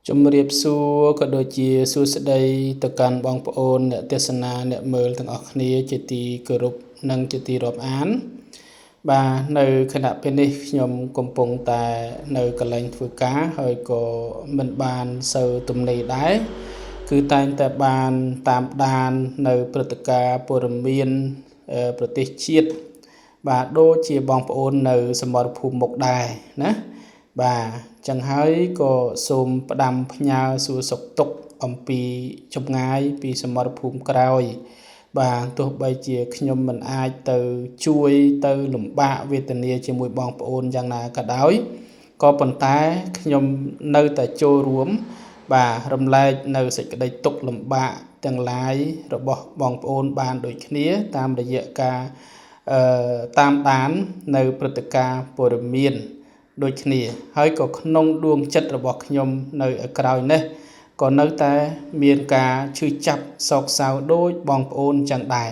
ជំរាបសួរក៏ដូចជាសួស្តីទៅកាន់បងប្អូនអ្នកទេសនាអ្នកមើលទាំងអស់គ្នាជាទីគោរពនិងជាទីរាប់អានបាទនៅខណៈពេលនេះខ្ញុំកំពុងតែនៅកន្លែងធ្វើការហើយក៏មិនបានសូវទំនេរដែរគឺតែងតែបានតាមដាននៅព្រឹត្តិការណ៍ព័ត៌មានប្រទេសជាតិបាទដូចជាបងប្អូននៅសមរភូមិមុខដែរណាបាទចឹងហើយក៏សូមផ្ដាំផ្ញើសួរសុខទុក្ខអំពីចម្ងាយពីសមរភូមិក្រោយបាទទោះបីជាខ្ញុំមិនអាចទៅជួយទៅលំបាកវេទនាជាមួយបងប្អូនយ៉ាងណាក៏ដោយក៏ប៉ុន្តែខ្ញុំនៅតែចូលរួមបាទរំលែកនៅសេចក្តីទុក្ខលំបាកទាំងឡាយរបស់បងប្អូនបានដូចគ្នាតាមរយៈការតាមដាននៅព្រឹត្តិការណ៍ព័ត៌មានដូចគ្នាហើយក៏ក្នុងដួងចិត្តរបស់ខ្ញុំនៅក្រោយនេះក៏នៅតែមានការឈឺចាប់សោកសៅដូចបងប្អូនចឹងដែរ